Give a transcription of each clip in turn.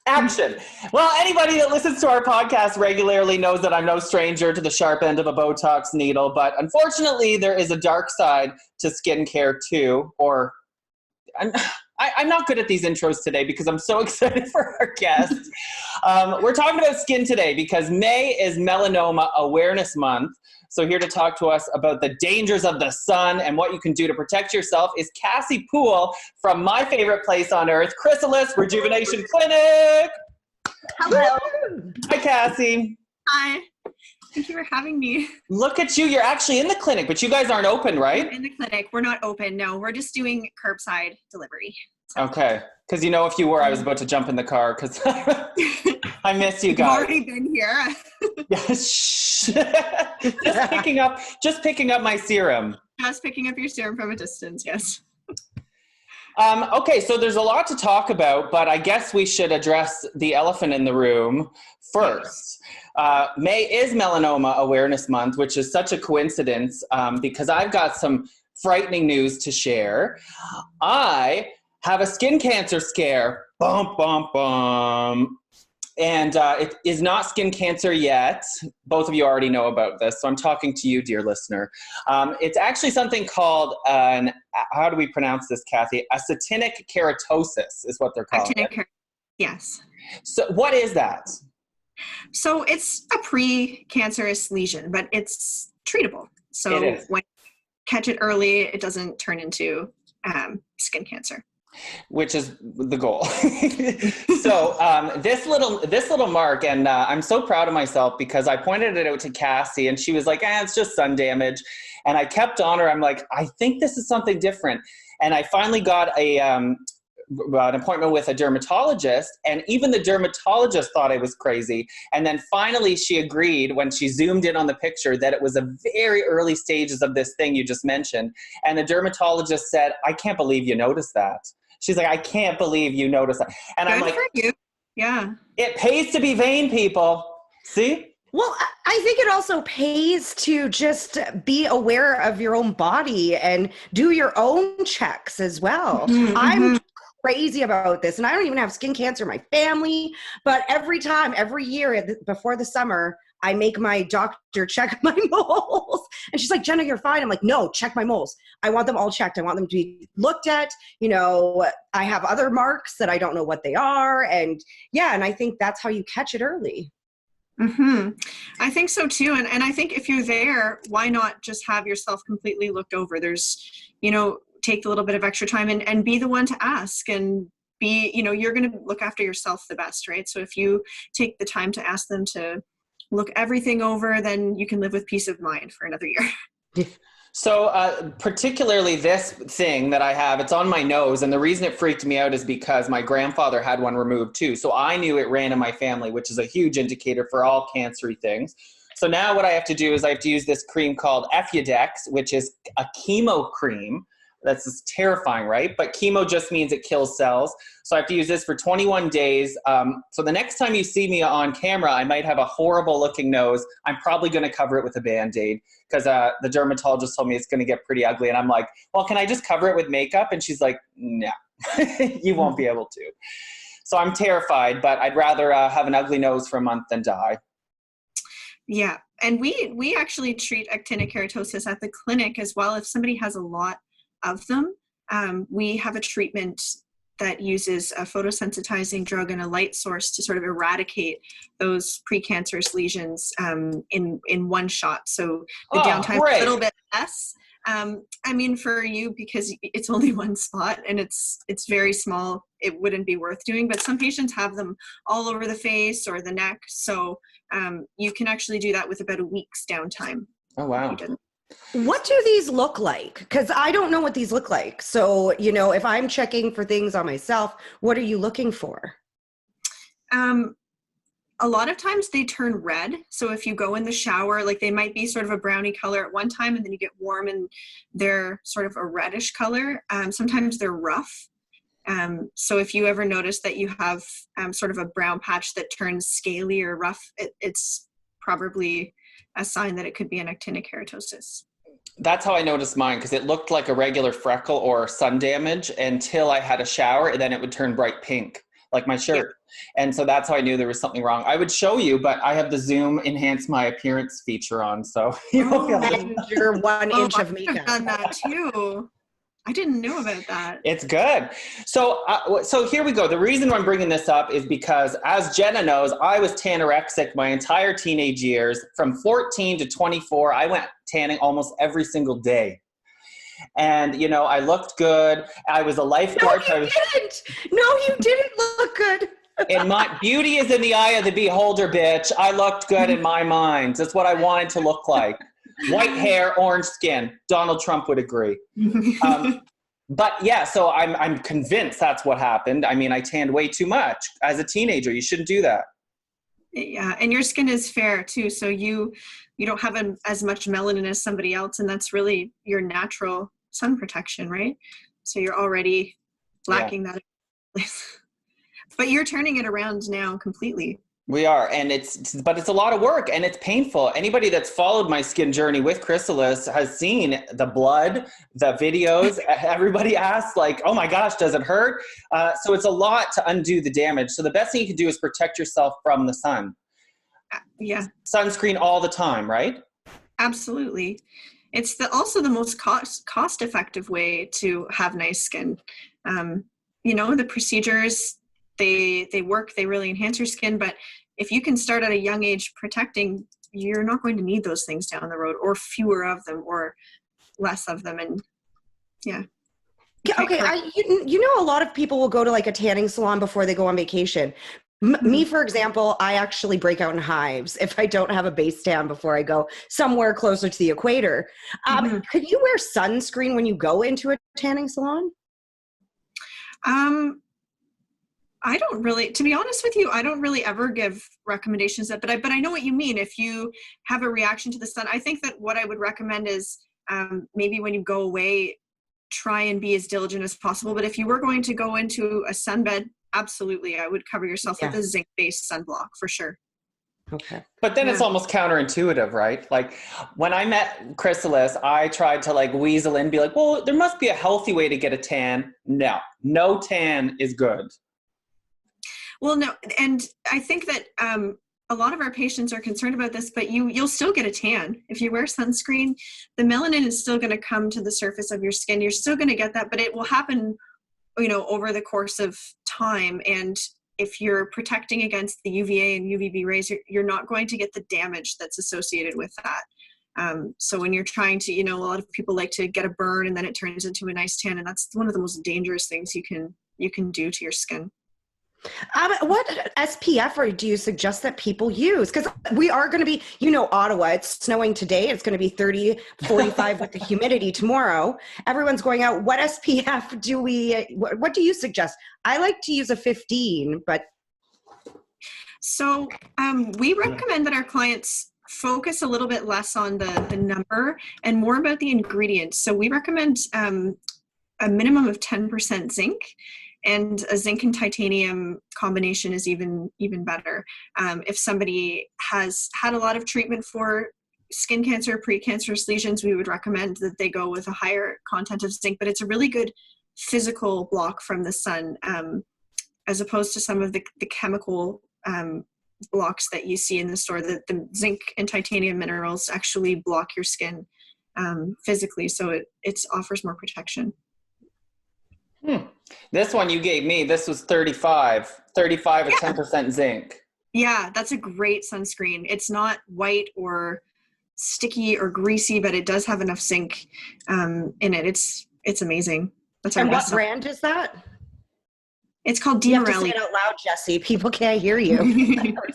Action. Well, anybody that listens to our podcast regularly knows that I'm no stranger to the sharp end of a Botox needle, but unfortunately there is a dark side to skincare too, or I'm not good at these intros today because I'm so excited for our guest. We're talking about skin today because May is Melanoma Awareness Month. So here to talk to us about the dangers of the sun and what you can do to protect yourself is Cassie Poole from my favorite place on earth, Chrysalis Rejuvenation Clinic. Hello. Hi, Cassie. Hi. Thank you for having me. Look at you. You're actually in the clinic, but you guys aren't open, right? We're in the clinic. We're not open. No, we're just doing curbside delivery. Okay. Because if you were, I was about to jump in the car because I miss you guys. You've already been here. Yes. just picking up my serum. Just picking up your serum from a distance, yes. Okay, so there's a lot to talk about, but I guess we should address the elephant in the room first. May is Melanoma Awareness Month, which is such a coincidence because I've got some frightening news to share. I have a skin cancer scare. Bum, bum, bum. And it is not skin cancer yet. Both of you already know about this, so I'm talking to you, dear listener. It's actually something called, how do we pronounce this, Kathy? Actinic keratosis is what they're calling it. Yes. So what is that? So it's a precancerous lesion, but it's treatable. So when you catch it early, it doesn't turn into skin cancer. Which is the goal. So this little mark, and I'm so proud of myself because I pointed it out to Cassie and she was like, it's just sun damage. And I kept on her. I'm like, I think this is something different. And I finally got an appointment with a dermatologist, and even the dermatologist thought I was crazy. And then finally she agreed when she zoomed in on the picture that it was a very early stages of this thing you just mentioned. And the dermatologist said, I can't believe you noticed that. She's like, I can't believe you noticed that. And Good I'm like, for you. Yeah. It pays to be vain, people. See? Well, I think it also pays to just be aware of your own body and do your own checks as well. Mm-hmm. I'm crazy about this, and I don't even have skin cancer in my family, but every year before the summer, I make my doctor check my moles. And she's like, Jenna, you're fine. I'm like, no, check my moles. I want them all checked. I want them to be looked at. I have other marks that I don't know what they are. And I think that's how you catch it early. Mm-hmm. I think so too. And I think if you're there, why not just have yourself completely looked over? There's, take a little bit of extra time and be the one to ask and be, you're going to look after yourself the best, right? So if you take the time to ask them to look everything over, then you can live with peace of mind for another year. So particularly this thing that I have, it's on my nose. And the reason it freaked me out is because my grandfather had one removed too. So I knew it ran in my family, which is a huge indicator for all cancery things. So now what I have to do is I have to use this cream called Effudex, which is a chemo cream. That's just terrifying, right? But chemo just means it kills cells. So I have to use this for 21 days. So the next time you see me on camera, I might have a horrible looking nose. I'm probably going to cover it with a Band-Aid because the dermatologist told me it's going to get pretty ugly. And I'm like, well, can I just cover it with makeup? And she's like, no, you won't be able to. So I'm terrified, but I'd rather have an ugly nose for a month than die. Yeah. And we actually treat actinic keratosis at the clinic as well. If somebody has a lot of them, we have a treatment that uses a photosensitizing drug and a light source to sort of eradicate those precancerous lesions in one shot. So the downtime is a little bit less. For you, because it's only one spot and it's very small, it wouldn't be worth doing. But some patients have them all over the face or the neck. So you can actually do that with about a week's downtime. Oh, wow. What do these look like? Because I don't know what these look like. So, if I'm checking for things on myself, what are you looking for? A lot of times they turn red. So if you go in the shower, like they might be sort of a brownie color at one time and then you get warm and they're sort of a reddish color. Sometimes they're rough. So if you ever notice that you have sort of a brown patch that turns scaly or rough, it's probably a sign that it could be an actinic keratosis. That's how I noticed mine, because it looked like a regular freckle or sun damage until I had a shower, and then it would turn bright pink. like my shirt. And so that's how I knew there was something wrong. I would show you, but I have the Zoom enhance my appearance feature on. So you won't be able to. And your 1 inch of makeup. I've done that too. I didn't know about that. It's good. So here we go. The reason I'm bringing this up is because, as Jenna knows, I was tanorexic my entire teenage years. From 14 to 24, I went tanning almost every single day. And, you know, I looked good. I was a lifeguard. No, you didn't. No, you didn't look good. And my beauty is in the eye of the beholder, bitch. I looked good in my mind. That's what I wanted to look like. White hair, orange skin. Donald Trump would agree. But yeah, so I'm convinced that's what happened. I mean, I tanned way too much as a teenager. You shouldn't do that. Yeah, and your skin is fair too, so you don't have as much melanin as somebody else, and that's really your natural sun protection, right? So you're already lacking that. But you're turning it around now completely. We are, and it's a lot of work, and it's painful. Anybody that's followed my skin journey with Chrysalis has seen the blood, the videos. Everybody asks, like, oh my gosh, does it hurt? So it's a lot to undo the damage. So the best thing you can do is protect yourself from the sun. Yeah. Sunscreen all the time, right? Absolutely. It's also the most cost-effective way to have nice skin. You know, the procedures, they work, they really enhance your skin, but if you can start at a young age protecting, you're not going to need those things down the road, or fewer of them, or less of them. And yeah. Okay, you know, a lot of people will go to like a tanning salon before they go on vacation. Me, for example, I actually break out in hives if I don't have a base tan before I go somewhere closer to the equator. Could you wear sunscreen when you go into a tanning salon? I don't really, to be honest with you, I don't really ever give recommendations but I know what you mean. If you have a reaction to the sun, I think that what I would recommend is maybe when you go away, try and be as diligent as possible. But if you were going to go into a sunbed, absolutely, I would cover yourself with a zinc-based sunblock for sure. Okay. But then it's almost counterintuitive, right? Like when I met Chrysalis, I tried to like weasel in and be like, well, there must be a healthy way to get a tan. No tan is good. Well, no, and I think that a lot of our patients are concerned about this, but you'll still get a tan. If you wear sunscreen, the melanin is still going to come to the surface of your skin. You're still going to get that, but it will happen, you know, over the course of time. And if you're protecting against the UVA and UVB rays, you're not going to get the damage that's associated with that. So when you're trying to, you know, a lot of people like to get a burn and then it turns into a nice tan, and that's one of the most dangerous things you can do to your skin. What SPF do you suggest that people use? Because we are going to be, you know, Ottawa, it's snowing today. It's going to be 30, 45 with the humidity tomorrow. Everyone's going out. What SPF what do you suggest? I like to use a 15, but. So we recommend that our clients focus a little bit less on the number and more about the ingredients. So we recommend a minimum of 10% zinc. And a zinc and titanium combination is even better. If somebody has had a lot of treatment for skin cancer, precancerous lesions, we would recommend that they go with a higher content of zinc, but it's a really good physical block from the sun, as opposed to some of the chemical blocks that you see in the store. The zinc and titanium minerals actually block your skin physically, so it offers more protection. This one you gave me, this was 35 or 10% zinc. Yeah, that's a great sunscreen. It's not white or sticky or greasy, but it does have enough zinc in it. It's amazing. That's and what brand is that? It's called You have to Demarelli. say it out loud, Jesse. People can't hear you.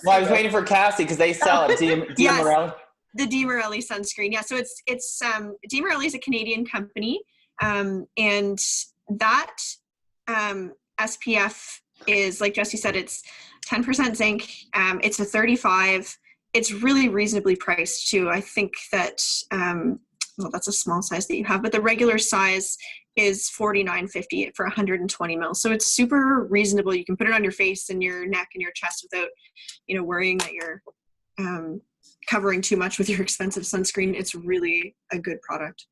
Well, I was waiting for Cassie because they sell it. Demarelli. Yes, the Demarelli sunscreen. Yeah, so it's Demarelli is a Canadian company, and that SPF is, like Jesse said, it's 10% zinc. It's a 35. It's really reasonably priced too. I think that, well, that's a small size that you have, but the regular size is $49.50 for 120 mils. So it's super reasonable. You can put it on your face and your neck and your chest without, you know, worrying that you're covering too much with your expensive sunscreen. It's really a good product.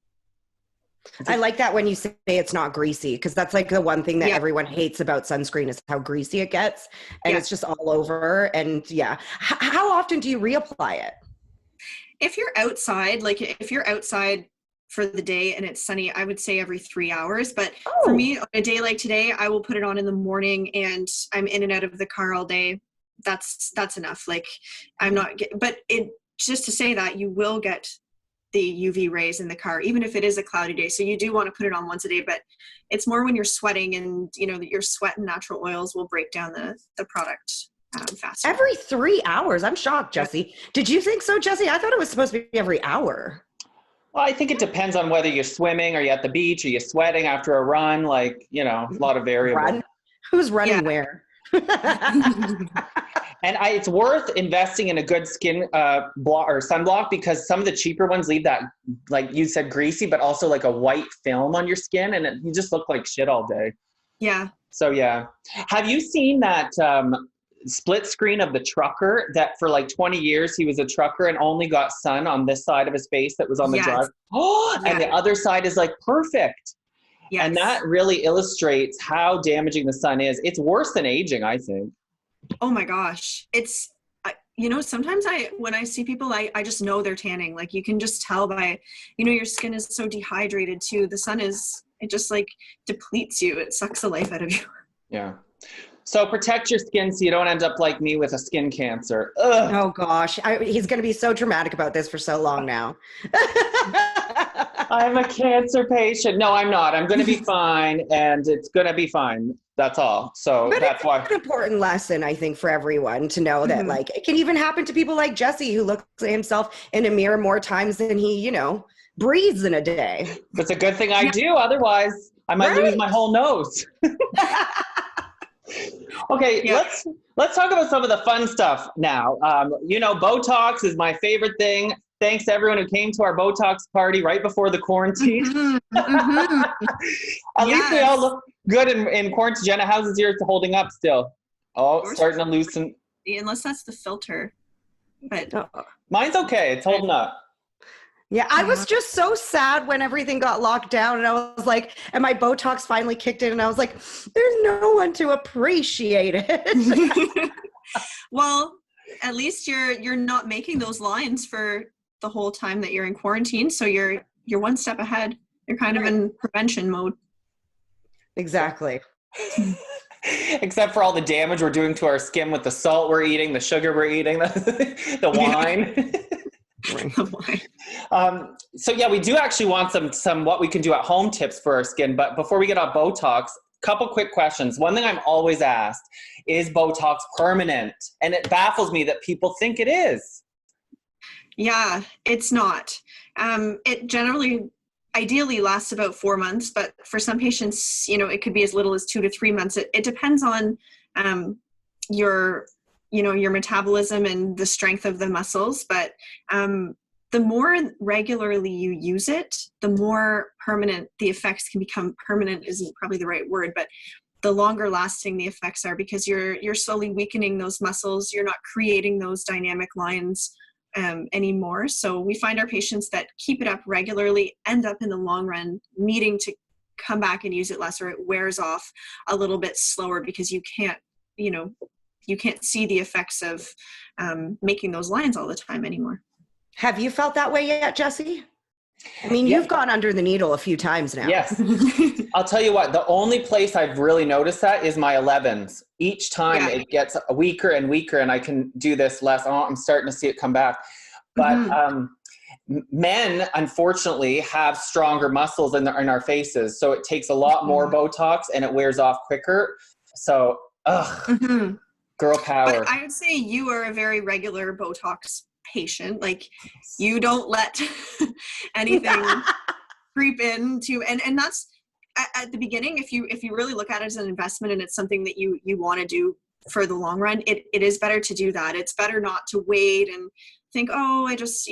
I like that when you say it's not greasy, because that's like the one thing that everyone hates about sunscreen is how greasy it gets, and it's just all over. And how often do you reapply it? If you're outside, like if you're outside for the day and it's sunny, I would say every 3 hours. But for me, on a day like today, I will put it on in the morning, and I'm in and out of the car all day. That's enough. Like I'm not, but it just to say that you will get the UV rays in the car, even if it is a cloudy day. So you do want to put it on once a day, but it's more when you're sweating, and your sweat and natural oils will break down the product faster. Every 3 hours. I'm shocked, Jesse. Did you think so, Jesse? I thought it was supposed to be every hour. Well, I think it depends on whether you're swimming, or you're at the beach, or you're sweating after a run, like, a lot of variables. Run? Who's running where? And it's worth investing in a good skin block or sunblock, because some of the cheaper ones leave that, like you said, greasy, but also like a white film on your skin, and you just look like shit all day. Yeah. So have you seen that split screen of the trucker that for like 20 years he was a trucker and only got sun on this side of his face that was on the drive? And the other side is like perfect. Yes. And that really illustrates how damaging the sun is. It's worse than aging, I think. Oh my gosh. It's, sometimes when I see people, I just know they're tanning. Like you can just tell by, your skin is so dehydrated too. The sun it just like depletes you. It sucks the life out of you. Yeah. So protect your skin so you don't end up like me with a skin cancer. Ugh. Oh gosh. He's going to be so dramatic about this for so long now. I'm a cancer patient. No, I'm not. I'm going to be fine, and it's going to be fine. That's all. So that's why. It's an important lesson, I think, for everyone to know that, like, it can even happen to people like Jesse, who looks at himself in a mirror more times than he, breathes in a day. It's a good thing I do. Otherwise, I might lose my whole nose. Okay, let's talk about some of the fun stuff now. Botox is my favorite thing. Thanks to everyone who came to our Botox party right before the quarantine. At least we all look good in quarantine. Jenna, how's yours holding up still? Oh, starting to loosen. Unless that's the filter. But mine's okay. It's holding up. Yeah, I was just so sad when everything got locked down, and I was like, and my Botox finally kicked in, and I was like, there's no one to appreciate it. Well, at least you're not making those lines for the whole time that you're in quarantine, so you're one step ahead. You're kind of in prevention mode. Exactly. Except for all the damage we're doing to our skin with the salt we're eating, the sugar we're eating, the wine. So we do actually want some what we can do at home tips for our skin. But before we get on Botox, couple quick questions. One thing I'm always asked is Botox permanent? And it baffles me that people think it is. Yeah, it's not. It ideally lasts about 4 months, but for some patients, it could be as little as 2 to 3 months. It depends on your metabolism and the strength of the muscles. But the more regularly you use it, the more permanent the effects can become. Permanent isn't probably the right word, but the longer lasting the effects are, because you're slowly weakening those muscles. You're not creating those dynamic lines anymore. So we find our patients that keep it up regularly end up in the long run needing to come back and use it less, or it wears off a little bit slower because you can't see the effects of making those lines all the time anymore. Have you felt that way yet, Jesse? I mean, you've gone under the needle a few times now. Yes. I'll tell you what, the only place I've really noticed that is my 11s. Each time it gets weaker and weaker, and I can do this less. Oh, I'm starting to see it come back. But men, unfortunately, have stronger muscles in our faces. So it takes a lot more Botox, and it wears off quicker. So, girl power. But I would say you are a very regular Botox patient. Like, you don't let anything creep into, and that's at the beginning. If you really look at it as an investment and it's something that you want to do for the long run, it is better to do that. It's better not to wait and think, I just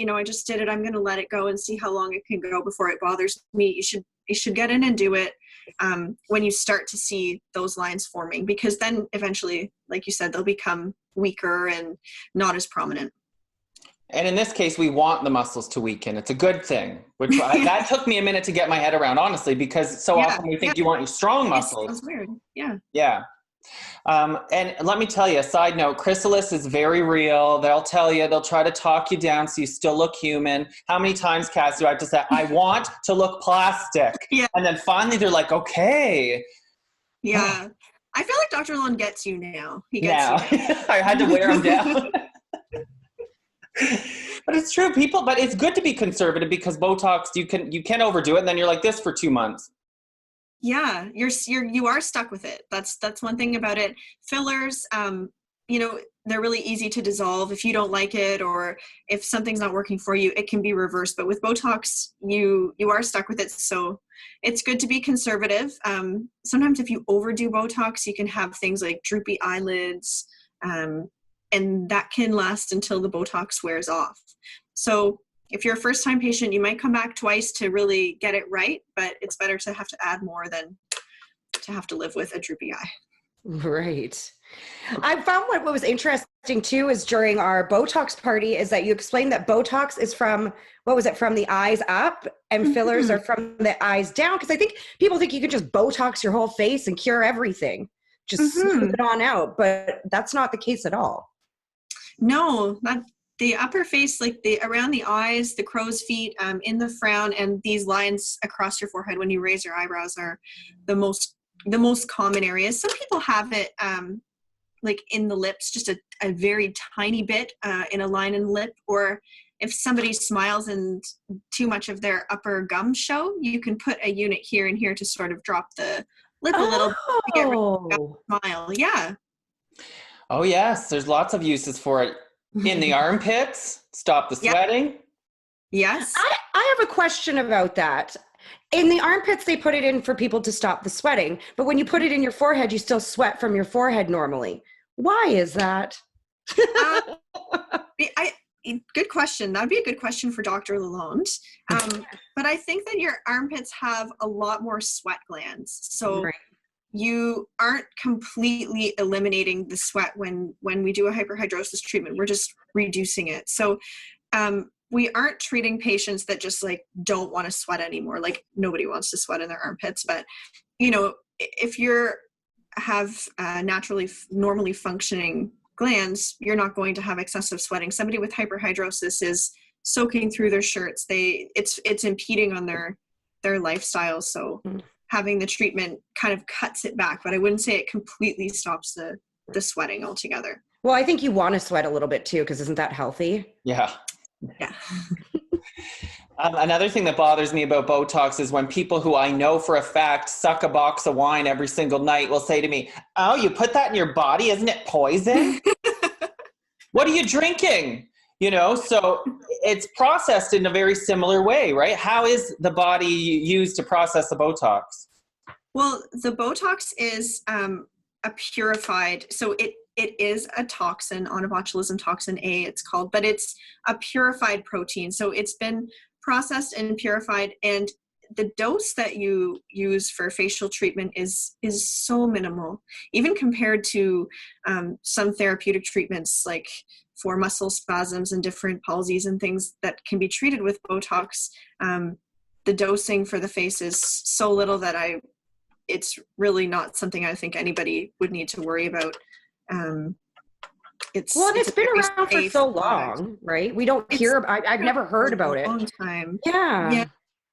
did it, I'm going to let it go and see how long it can go before it bothers me. You should get in and do it when you start to see those lines forming, because then eventually, like you said, they'll become weaker and not as prominent. And in this case, we want the muscles to weaken. It's a good thing, which that took me a minute to get my head around, honestly, because so often we think you want your strong muscles. That's weird. Yeah. Yeah. And let me tell you, a side note, Chrysalis is very real. They'll tell you, they'll try to talk you down so you still look human. How many times, Cassie, do I have to say, I want to look plastic? Yeah. And then finally they're like, okay. Yeah. I feel like Dr. Lone gets you now. He gets you now. I had to wear him down. But it's true, but it's good to be conservative because Botox, you can overdo it and then you're like this for 2 months. Yeah, you are stuck with it. That's one thing about it. Fillers, they're really easy to dissolve if you don't like it, or if something's not working for you, it can be reversed. But with Botox, you are stuck with it. So it's good to be conservative. Sometimes if you overdo Botox, you can have things like droopy eyelids, and that can last until the Botox wears off. So if you're a first-time patient, you might come back twice to really get it right, but it's better to have to add more than to have to live with a droopy eye. Right. I found what was interesting too is during our Botox party is that you explained that Botox is from the eyes up and fillers are from the eyes down. Because I think people think you can just Botox your whole face and cure everything. Just smooth it on out, but that's not the case at all. No, not the upper face, like around the eyes, the crow's feet, in the frown, and these lines across your forehead when you raise your eyebrows are the most common areas. Some people have it like in the lips, just a very tiny bit in a line in the lip, or if somebody smiles and too much of their upper gums show, you can put a unit here and here to sort of drop the lip a little bit to get rid of the smile. Yeah. Oh yes, there's lots of uses for it. In the armpits, stop the sweating. Yes. I have a question about that. In the armpits, they put it in for people to stop the sweating, but when you put it in your forehead, you still sweat from your forehead normally. Why is that? Good question. That'd be a good question for Dr. Lalonde. But I think that your armpits have a lot more sweat glands. So you aren't completely eliminating the sweat when we do a hyperhidrosis treatment. We're just reducing it. So we aren't treating patients that just like don't want to sweat anymore. Like nobody wants to sweat in their armpits. But, if you have normally functioning glands, you're not going to have excessive sweating. Somebody with hyperhidrosis is soaking through their shirts. It's impeding on their lifestyle. So having the treatment kind of cuts it back, but I wouldn't say it completely stops the sweating altogether. Well, I think you want to sweat a little bit too, because isn't that healthy? Yeah. Yeah. Another thing that bothers me about Botox is when people who I know for a fact suck a box of wine every single night will say to me, "Oh, you put that in your body? Isn't it poison?" What are you drinking? So it's processed in a very similar way, right? How is the body used to process the Botox? Well, the Botox is a purified, so it is a toxin, onabotulism toxin A it's called, but it's a purified protein. So it's been processed and purified, and the dose that you use for facial treatment is so minimal, even compared to some therapeutic treatments like for muscle spasms and different palsies and things that can be treated with Botox. The dosing for the face is so little that it's really not something I think anybody would need to worry about. It's been around for so long, right? We don't hear. I've never heard about it. A long time. Yeah.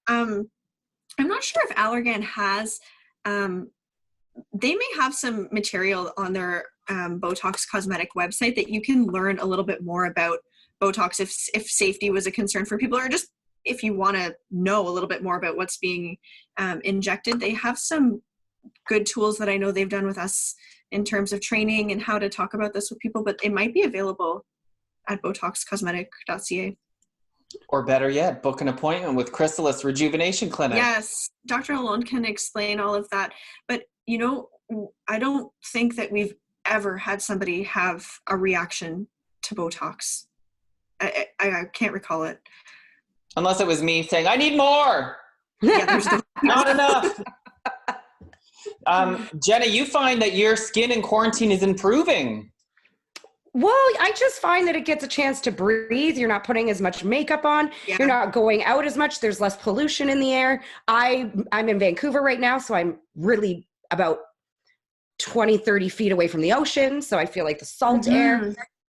I'm not sure if Allergan has. They may have some material on their Botox cosmetic website that you can learn a little bit more about Botox if safety was a concern for people, or just if you want to know a little bit more about what's being injected. They have some good tools that I know they've done with us in terms of training and how to talk about this with people, but it might be available at botoxcosmetic.ca. Or better yet, book an appointment with Chrysalis Rejuvenation Clinic. Yes, Dr. Lalonde can explain all of that. But, I don't think that we've ever had somebody have a reaction to Botox. I can't recall it. Unless it was me saying, "I need more." Yeah, there's not enough. Jenna, you find that your skin in quarantine is improving. Well, I just find that it gets a chance to breathe. You're not putting as much makeup on. Yeah. You're not going out as much. There's less pollution in the air. I'm in Vancouver right now, so I'm really about 20, 30 feet away from the ocean. So I feel like the salt air.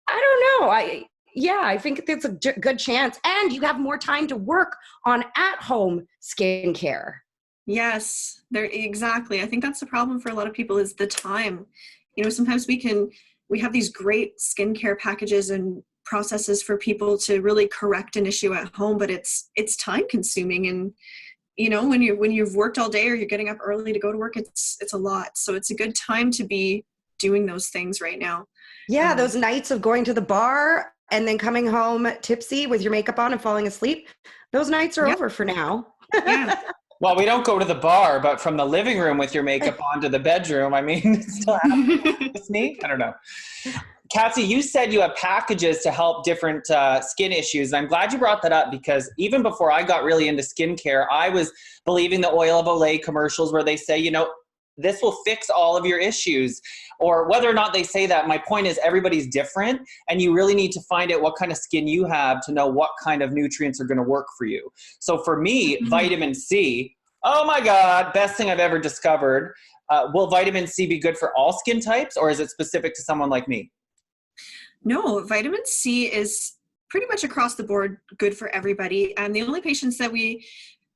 I don't know. I think it's a good chance. And you have more time to work on at-home skincare. Yes, exactly. I think that's the problem for a lot of people is the time. Sometimes we have these great skincare packages and processes for people to really correct an issue at home, but it's time consuming. And, when you've worked all day or you're getting up early to go to work, it's a lot. So it's a good time to be doing those things right now. Yeah. Those nights of going to the bar and then coming home tipsy with your makeup on and falling asleep. Those nights are over for now. Yeah. Well, we don't go to the bar, but from the living room with your makeup on to the bedroom, I mean, it's still happening. It's neat. I don't know. Cassie, you said you have packages to help different skin issues. And I'm glad you brought that up because even before I got really into skincare, I was believing the Oil of Olay commercials where they say, this will fix all of your issues. Or whether or not they say that, my point is everybody's different and you really need to find out what kind of skin you have to know what kind of nutrients are going to work for you. So for me, vitamin C, oh my God, best thing I've ever discovered. Will vitamin C be good for all skin types or is it specific to someone like me? No, vitamin C is pretty much across the board good for everybody. And the only patients that we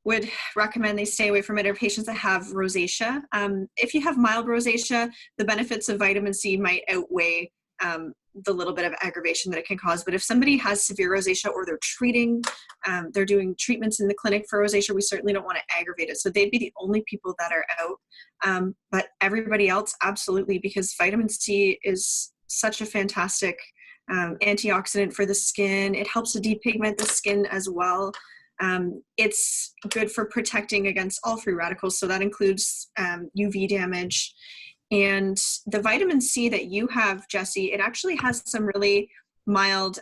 would recommend they stay away from it are patients that have rosacea. If you have mild rosacea, the benefits of vitamin C might outweigh the little bit of aggravation that it can cause. But if somebody has severe rosacea or they're doing treatments in the clinic for rosacea, we certainly don't want to aggravate it. So they'd be the only people that are out. But everybody else, absolutely, because vitamin C is such a fantastic antioxidant for the skin. It helps to depigment the skin as well. It's good for protecting against all free radicals. So that includes UV damage. And the vitamin C that you have, Jessie, it actually has some really mild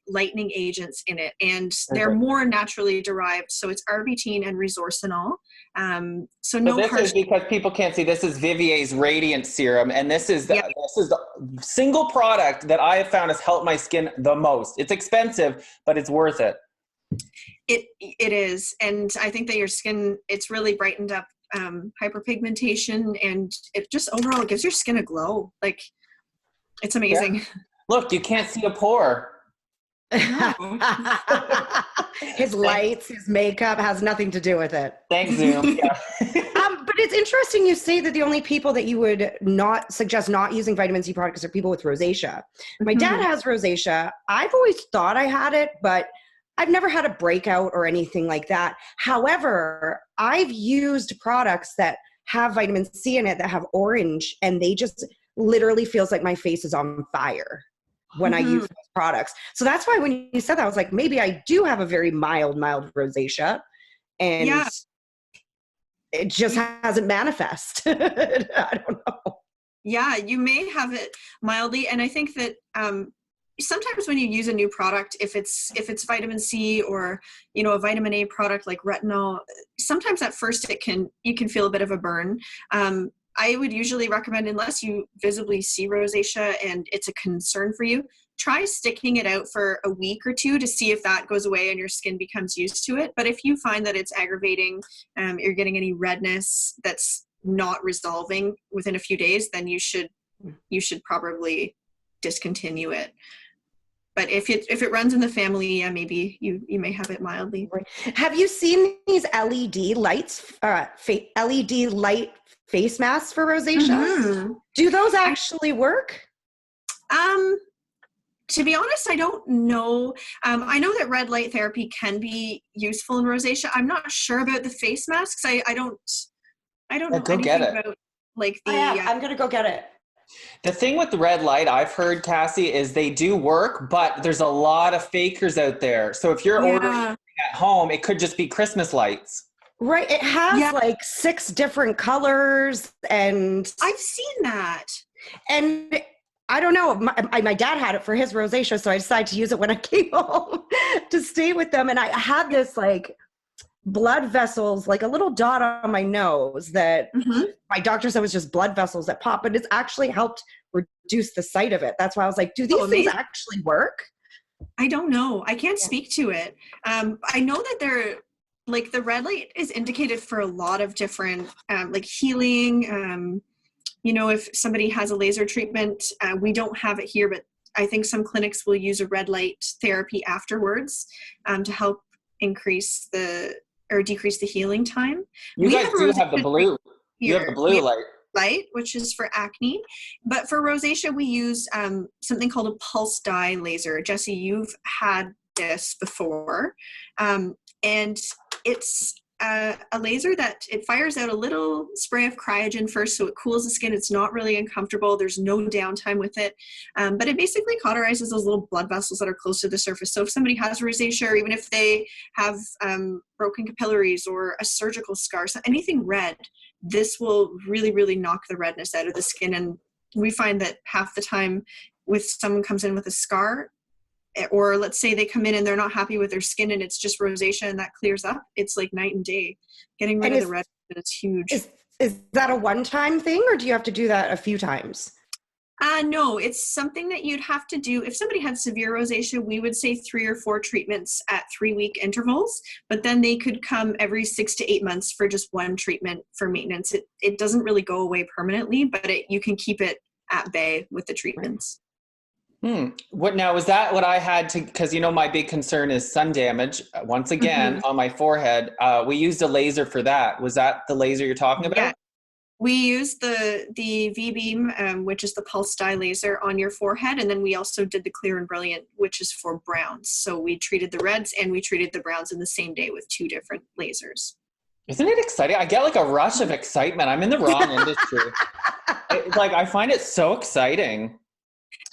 lightening agents in it. And they're more naturally derived. So it's arbutin and resorcinol. So this is because people can't see, this is Vivier's Radiant Serum. And this is the single product that I have found has helped my skin the most. It's expensive, but it's worth it. It is. And I think that your skin, it's really brightened up hyperpigmentation and it just overall it gives your skin a glow. Like it's amazing. Yeah. Look, you can't see a pore. His lights, his makeup has nothing to do with it. Thanks, Zoom. Yeah. But it's interesting you say that the only people that you would not suggest not using vitamin C products are people with rosacea. My dad has rosacea. I've always thought I had it, but I've never had a breakout or anything like that. However, I've used products that have vitamin C in it that have orange, and they just literally feels like my face is on fire when I use those products. So that's why when you said that, I was like, maybe I do have a very mild rosacea, and it just hasn't manifested. I don't know. Yeah, you may have it mildly. And I think that sometimes when you use a new product, if it's vitamin C or, a vitamin A product like retinol, sometimes at first you can feel a bit of a burn. I would usually recommend, unless you visibly see rosacea and it's a concern for you, try sticking it out for a week or two to see if that goes away and your skin becomes used to it. But if you find that it's aggravating, you're getting any redness that's not resolving within a few days, then you should probably discontinue it. But if it runs in the family, maybe you may have it mildly. Have you seen these LED lights, LED light face masks for rosacea? Do those actually work? To be honest, I don't know. I know that red light therapy can be useful in rosacea. I'm not sure about the face masks. I don't know anything about like the. I'm gonna go get it. The thing with the red light, I've heard, Cassie, is they do work, but there's a lot of fakers out there. So if you're ordering at home, it could just be Christmas lights. Right. It has like 6 different colors, and I've seen that. And I don't know. My dad had it for his rosacea, so I decided to use it when I came home to stay with them. And I had this like blood vessels, like a little dot on my nose that my doctor said was just blood vessels that pop, but it's actually helped reduce the sight of it. That's why I was like, do these things actually work? I don't know. I can't speak to it. I know that they're like, the red light is indicated for a lot of different, like healing. You know, if somebody has a laser treatment, we don't have it here, but I think some clinics will use a red light therapy afterwards to help increase or decrease the healing time. You guys do have the blue. You have the blue light, which is for acne. But for rosacea, we use something called a pulse dye laser. Jesse, you've had this before. And it's a laser that it fires out a little spray of cryogen first, so it cools the skin. It's not really uncomfortable. There's no downtime with it. But it basically cauterizes those little blood vessels that are close to the surface. So if somebody has rosacea, or even if they have broken capillaries or a surgical scar, so anything red, this will really, really knock the redness out of the skin. And we find that half the time with someone comes in with a scar, or let's say they come in and they're not happy with their skin and it's just rosacea and that clears up, it's like night and day. Getting rid of the redness is huge. Is that a one-time thing, or do you have to do that a few times? No, it's something that you'd have to do. If somebody had severe rosacea, we would say 3 or 4 treatments at 3-week intervals, but then they could come every 6 to 8 months for just one treatment for maintenance. It doesn't really go away permanently, but you can keep it at bay with the treatments. What now, is that what I had to, because you know my big concern is sun damage once again on my forehead. We used a laser for that. Was that the laser you're talking about? Yeah. We use the V-beam, which is the pulse dye laser on your forehead. And then we also did the clear and brilliant, which is for browns. So we treated the reds and we treated the browns in the same day with 2 different lasers. Isn't it exciting? I get like a rush of excitement. I'm in the wrong industry. I find it so exciting.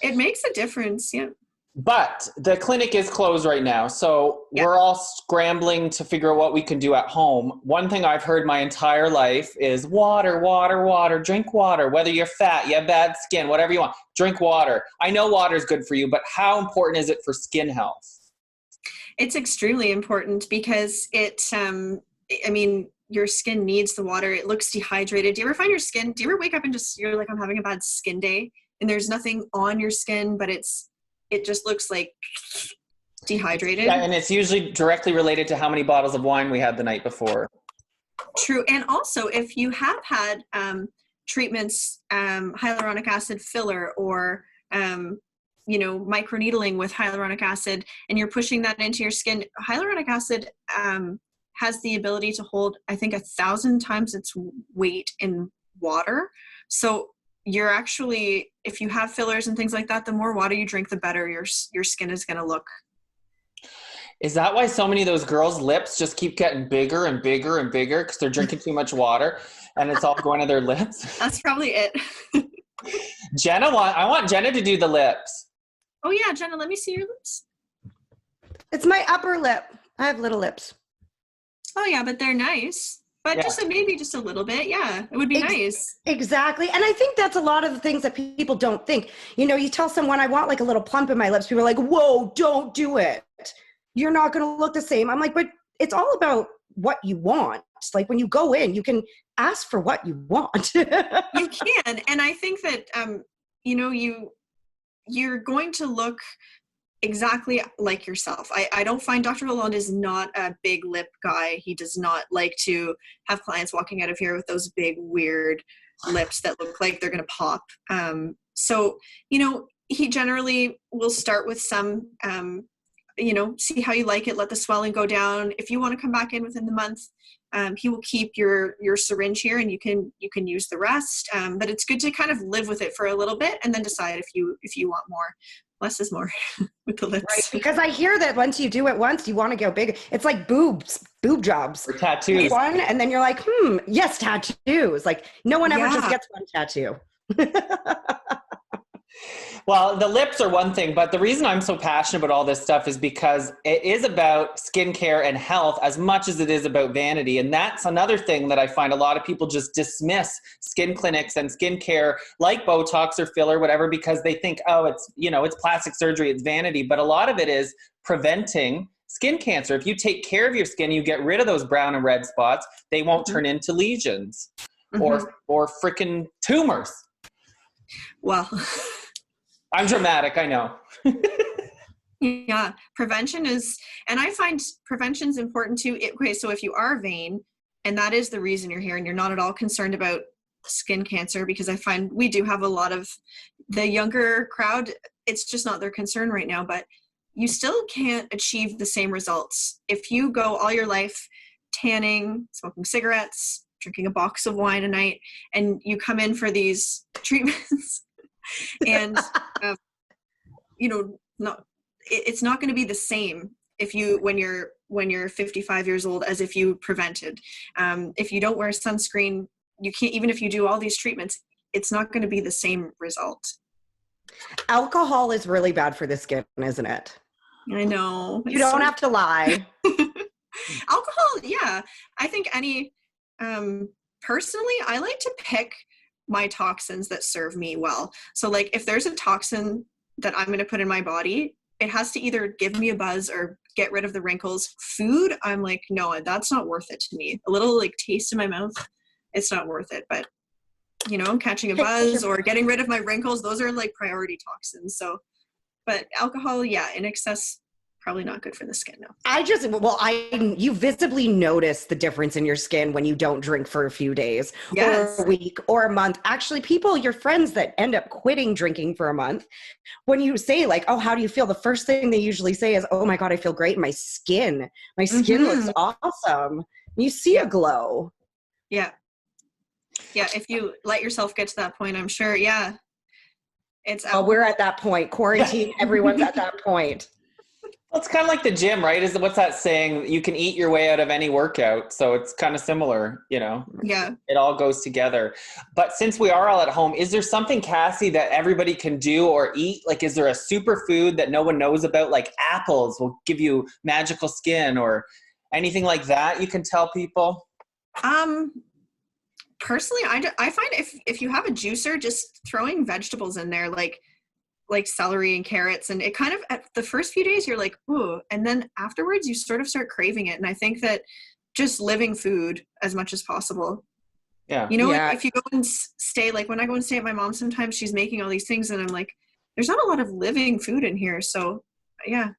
It makes a difference, yeah. But the clinic is closed right now, so we're all scrambling to figure out what we can do at home. One thing I've heard my entire life is water, water, water, drink water. Whether you're fat, you have bad skin, whatever you want, drink water. I know water is good for you, but how important is it for skin health? It's extremely important because your skin needs the water. It looks dehydrated. Do you ever find your skin, do you ever wake up and you're like, I'm having a bad skin day? And there's nothing on your skin, but it just looks like dehydrated. Yeah, and it's usually directly related to how many bottles of wine we had the night before. True. And also, if you have had treatments, hyaluronic acid filler or, microneedling with hyaluronic acid, and you're pushing that into your skin, hyaluronic acid has the ability to hold, I think, 1,000 times its weight in water. So you're actually, if you have fillers and things like that, the more water you drink, the better your skin is going to look. Is that why so many of those girls' lips just keep getting bigger and bigger and bigger because they're drinking too much water and it's all going to their lips? That's probably it. I want Jenna to do the lips. Oh yeah, Jenna, let me see your lips. It's my upper lip. I have little lips. Oh yeah, but they're nice. But maybe just a little bit. Yeah, it would be nice. Exactly. And I think that's a lot of the things that people don't think. You tell someone I want like a little plump in my lips. People are like, whoa, don't do it. You're not going to look the same. I'm like, but it's all about what you want. It's like when you go in, you can ask for what you want. You can. And I think that, you're going to look exactly like yourself. I don't find Dr. Lalonde is not a big lip guy. He does not like to have clients walking out of here with those big, weird lips that look like they're going to pop. So, he generally will start with some, see how you like it, let the swelling go down. If you want to come back in within the month, he will keep your syringe here and you can use the rest. But it's good to kind of live with it for a little bit and then decide if you want more. Less is more with the lips. Right, because I hear that once you do it once, you want to go big. It's like boob jobs. Or tattoos. One, and then you're like, yes, tattoos. Like no one ever just gets one tattoo. Well, the lips are one thing, but the reason I'm so passionate about all this stuff is because it is about skincare and health as much as it is about vanity. And that's another thing that I find a lot of people just dismiss skin clinics and skincare like Botox or filler, whatever, because they think, it's plastic surgery, it's vanity. But a lot of it is preventing skin cancer. If you take care of your skin, you get rid of those brown and red spots, they won't turn into lesions or freaking tumors. Well, I'm dramatic, I know. yeah, prevention is, and I find prevention's important too. Okay, so if you are vain, and that is the reason you're here, and you're not at all concerned about skin cancer, because I find we do have a lot of the younger crowd, it's just not their concern right now, but you still can't achieve the same results if you go all your life tanning, smoking cigarettes, drinking a box of wine a night, and you come in for these treatments and it's not going to be the same if you when you're 55 years old as if you prevented. If you don't wear sunscreen, you can't, even if you do all these treatments, it's not going to be the same result. Alcohol is really bad for the skin, isn't it? I know. You don't have to lie. Alcohol, yeah. I think personally, I like to pick my toxins that serve me well. So like if there's a toxin that I'm going to put in my body, it has to either give me a buzz or get rid of the wrinkles. Food, I'm like, no, that's not worth it to me. A little like taste in my mouth, it's not worth it. But catching a buzz or getting rid of my wrinkles, those are like priority toxins. So, but alcohol, yeah, in excess, probably not good for the skin. No. You visibly notice the difference in your skin when you don't drink for a few days Yes. or a week or a month. Actually, your friends that end up quitting drinking for a month, when you say like, oh, how do you feel? The first thing they usually say is, oh my God, I feel great. My skin looks awesome. You see a glow. Yeah. Yeah. If you let yourself get to that point, I'm sure. Yeah. We're at that point. Quarantine. Everyone's at that point. Well, it's kind of like the gym, right? What's that saying? You can eat your way out of any workout. So it's kind of similar, Yeah. It all goes together. But since we are all at home, is there something, Cassie, that everybody can do or eat? Like, is there a superfood that no one knows about? Like apples will give you magical skin or anything like that you can tell people? Personally, I find if you have a juicer, just throwing vegetables in there, like celery and carrots, and it kind of, at the first few days you're like, ooh, and then afterwards you sort of start craving it. And I think that just living food as much as possible. Yeah. If you go and stay, like when I go and stay at my mom's, sometimes she's making all these things and I'm like, there's not a lot of living food in here. So yeah.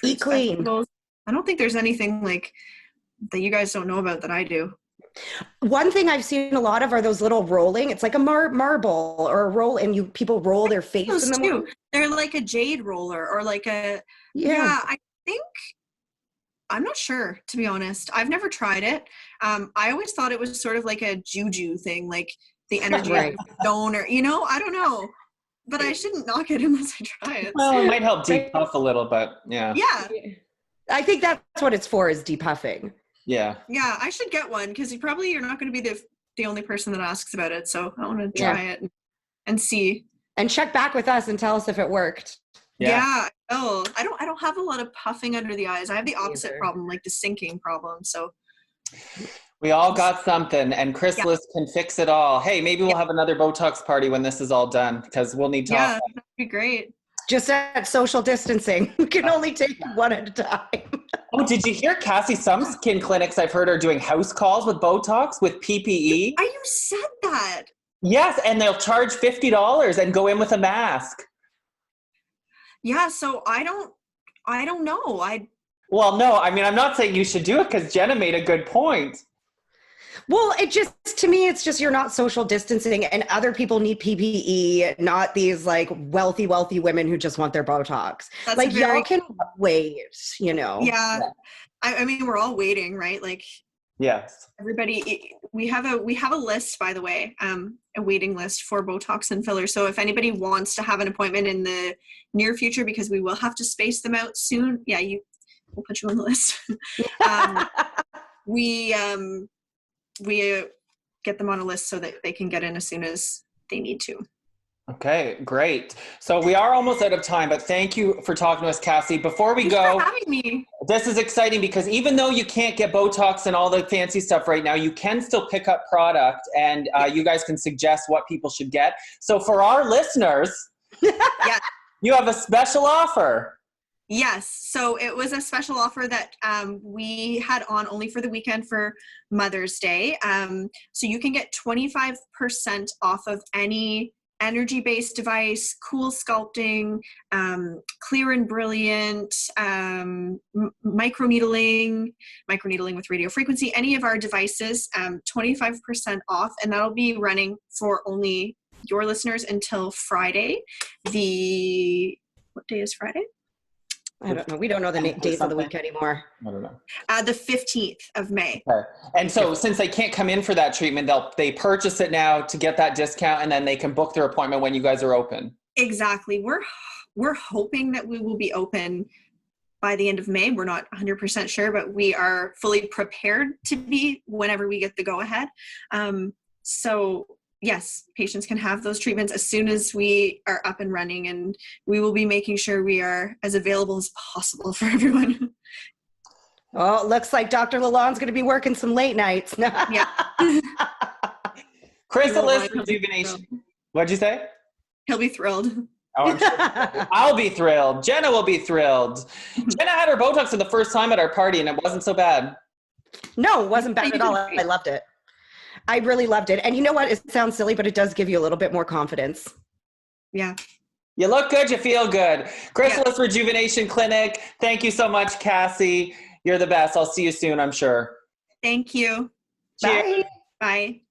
Eat clean. Vegetables. I don't think there's anything like that you guys don't know about that I do. One thing I've seen a lot of are those little rolling. It's like a marble or a roll, and people roll their face in them. Too. They're like a jade roller or like a I think, I'm not sure, to be honest. I've never tried it. I always thought it was sort of like a juju thing, like the energy of stone, or I don't know. But I shouldn't knock it unless I try it. Well, it might help depuff a little, but yeah. Yeah. I think that's what it's for, is depuffing. Yeah. Yeah, I should get one because you're not going to be the only person that asks about it. So I want to try it and see. And check back with us and tell us if it worked. Yeah. Oh, I don't have a lot of puffing under the eyes. I have the opposite problem, like the sinking problem. So we all got something, and Chrysalis can fix it all. Hey, maybe we'll have another Botox party when this is all done, because we'll need to. Yeah, that'd be great. Just at social distancing. We can only take one at a time. Oh, did you hear, Cassie? Some skin clinics I've heard are doing house calls with Botox with PPE. You said that. Yes, and they'll charge $50 and go in with a mask. Yeah, so I don't know. Well, no, I mean, I'm not saying you should do it because Jenna made a good point. Well, to me, it's just you're not social distancing, and other people need PPE, not these like wealthy women who just want their Botox. That's like y'all can wait, Yeah. I mean, we're all waiting, right? Like, yes. Everybody, we have a list, by the way, a waiting list for Botox and fillers. So if anybody wants to have an appointment in the near future, because we will have to space them out soon. Yeah, we'll put you on the list. We get them on a list so that they can get in as soon as they need to. Okay, great. So we are almost out of time, but thank you for talking to us, Cassie. Before we go, thanks for having me. This is exciting because even though you can't get Botox and all the fancy stuff right now, you can still pick up product, and you guys can suggest what people should get. So for our listeners, you have a special offer. Yes. So it was a special offer that we had on only for the weekend for Mother's Day. So you can get 25% off of any energy-based device, cool sculpting, clear and brilliant, microneedling with radio frequency, any of our devices, 25% off. And that'll be running for only your listeners until Friday. What day is Friday? I don't know. We don't know the days of the week anymore. I don't know. The 15th of May. Okay. And so since they can't come in for that treatment, they purchase it now to get that discount, and then they can book their appointment when you guys are open. Exactly. We're hoping that we will be open by the end of May. We're not 100% sure, but we are fully prepared to be whenever we get the go-ahead. So yes, patients can have those treatments as soon as we are up and running, and we will be making sure we are as available as possible for everyone. Well, it looks like Dr. Lalonde's going to be working some late nights. Yeah. Chrysalis Rejuvenation. What'd you say? He'll be thrilled. Oh, I'm sure. I'll be thrilled. Jenna will be thrilled. Jenna had her Botox for the first time at our party, and it wasn't so bad. No, it wasn't bad at all. I loved it. I really loved it. And you know what? It sounds silly, but it does give you a little bit more confidence. Yeah. You look good, you feel good. Chrysalis Rejuvenation Clinic. Thank you so much, Cassie. You're the best. I'll see you soon, I'm sure. Thank you. Bye. Bye.